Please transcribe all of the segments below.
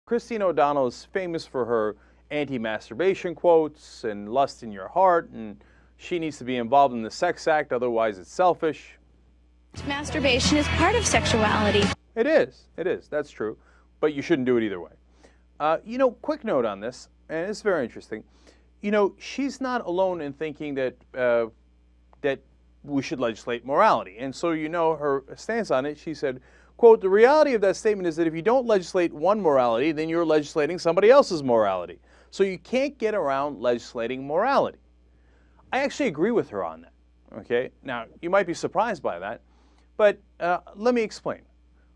Christine O'Donnell is famous for her anti-masturbation quotes and lust in your heart, and she needs to be involved in the sex act, otherwise it's selfish. Masturbation is part of sexuality. It is, that's true, but you shouldn't do it either way. Quick note on this, and it's very interesting. She's not alone in thinking that that we should legislate morality, and so her stance on it. She said, quote, "The reality of that statement is that if you don't legislate one morality, then you're legislating somebody else's morality. So you can't get around legislating morality." I actually agree with her on that, okay? Now, you might be surprised by that, but let me explain.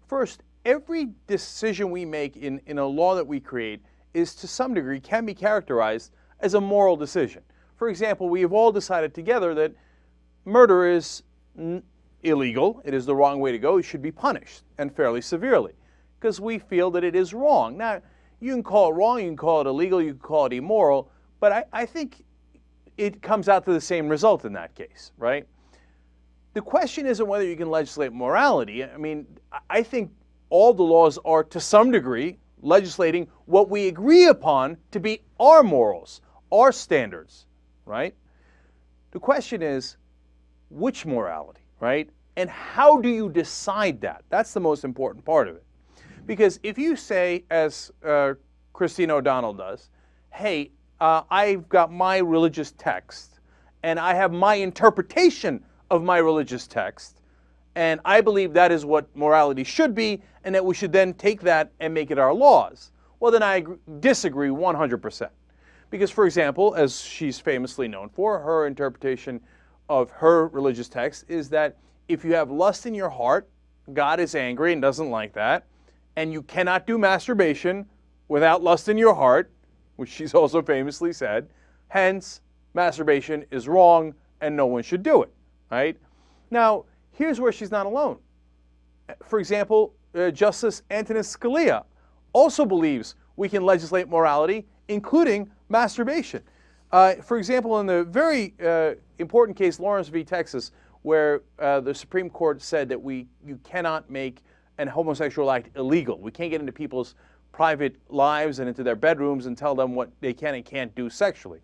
First, every decision we make in a law that we create is to some degree can be characterized as a moral decision. For example, we have all decided together that murder is illegal, it is the wrong way to go, it should be punished, and fairly severely, because we feel that it is wrong. Now, you can call it wrong, you can call it illegal, you can call it immoral, but I think it comes out to the same result in that case, right? The question isn't whether you can legislate morality. I mean, I think all the laws are, to some degree, legislating what we agree upon to be our morals, our standards, right? The question is, which morality, right? And how do you decide that? That's the most important part of it. Because if you say, as Christine O'Donnell does, hey, I've got my religious text, and I have my interpretation of my religious text, and I believe that is what morality should be, and that we should then take that and make it our laws, well, then I disagree 100%. Because, for example, as she's famously known for, her interpretation of her religious text is that if you have lust in your heart, God is angry and doesn't like that, and you cannot do masturbation without lust in your heart, which she's also famously said, hence, masturbation is wrong and no one should do it, right? Now, here's where she's not alone. For example, Justice Antonin Scalia also believes we can legislate morality, including masturbation. For example, in the very important case, Lawrence v. Texas, where the Supreme Court said that you cannot make an homosexual act illegal. We can't get into people's private lives and into their bedrooms and tell them what they can and can't do sexually.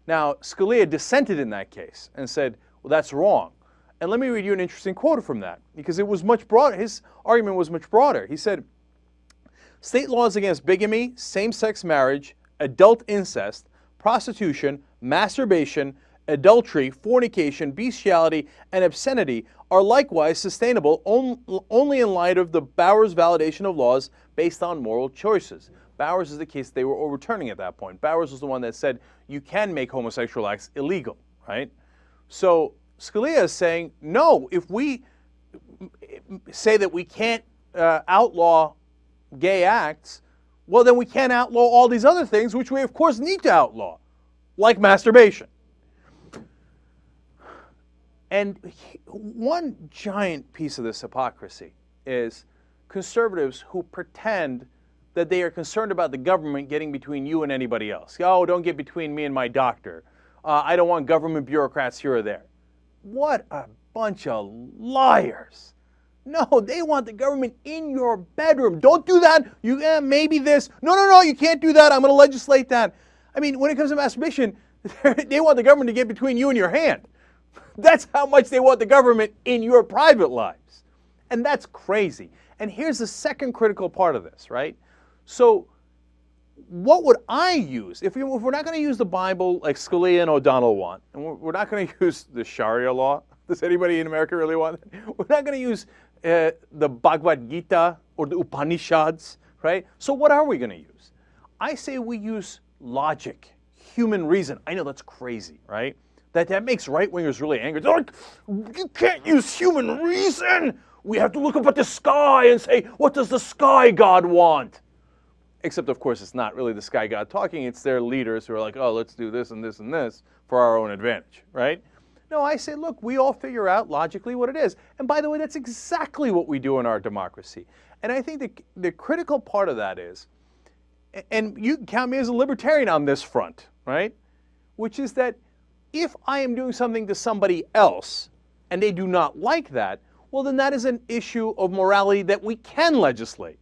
Now, Scalia dissented in that case and said, well, that's wrong. And let me read you an interesting quote from that, because it was much broader. His argument was much broader. He said, "State laws against bigamy, same-sex marriage, adult incest, prostitution, masturbation, adultery, fornication, bestiality, and obscenity are likewise sustainable only in light of the Bowers validation of laws based on moral choices." Bowers is the case they were overturning at that point. Bowers was the one that said you can make homosexual acts illegal, right? So Scalia is saying, no, if we say that we can't outlaw gay acts, well, then we can't outlaw all these other things, which we, of course, need to outlaw, like masturbation. And one giant piece of this hypocrisy is conservatives who pretend that they are concerned about the government getting between you and anybody else. Oh, don't get between me and my doctor. I don't want government bureaucrats here or there. What a bunch of liars. No, they want the government in your bedroom. Don't do that. Maybe this. No, you can't do that. I'm going to legislate that. I mean, when it comes to masturbation, they want the government to get between you and your hand. That's how much they want the government in your private lives. And that's crazy. And here's the second critical part of this, right? So what would I use? If we're not going to use the Bible like Scalia and O'Donnell want, and we're not going to use the Sharia law, does anybody in America really want that? We're not going to use the Bhagavad Gita or the Upanishads, right? So what are we going to use? I say we use logic, human reason. I know that's crazy, right? That makes right-wingers really angry. They're like, you can't use human reason. We have to look up at the sky and say, what does the sky god want? Except, of course, it's not really the sky god talking. It's their leaders who are like, oh, let's do this and this and this for our own advantage, right? No, I say, look, we all figure out logically what it is. And by the way, that's exactly what we do in our democracy. And I think the critical part of that is, and you can count me as a libertarian on this front, right? Which is that if I am doing something to somebody else and they do not like that, well, then that is an issue of morality that we can legislate.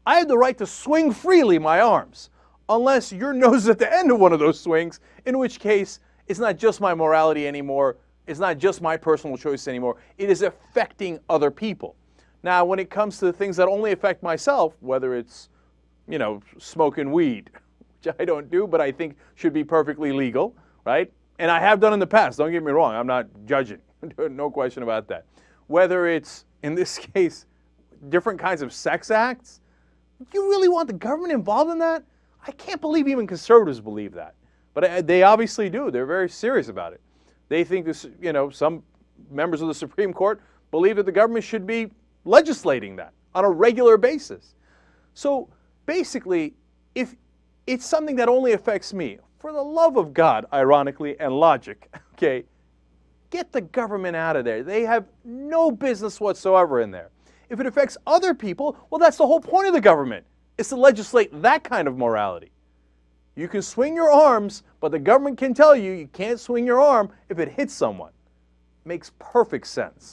I have the right to swing freely my arms, unless your nose is at the end of one of those swings, in which case it's not just my morality anymore, it's not just my personal choice anymore, it is affecting other people. Now, when it comes to the things that only affect myself, whether it's, smoking weed, which I don't do, but I think should be perfectly legal, right? And I have done in the past, don't get me wrong, I'm not judging, no question about that. Whether it's, in this case, different kinds of sex acts, you really want the government involved in that? I can't believe even conservatives believe that. But they obviously do. They're very serious about it. They think this, some members of the Supreme Court believe that the government should be legislating that on a regular basis. So basically, if it's something that only affects me, for the love of God, ironically, and logic, okay, get the government out of there. They have no business whatsoever in there. If it affects other people, well, that's the whole point of the government, is to legislate that kind of morality. You can swing your arms, but the government can tell you you can't swing your arm if it hits someone. Makes perfect sense.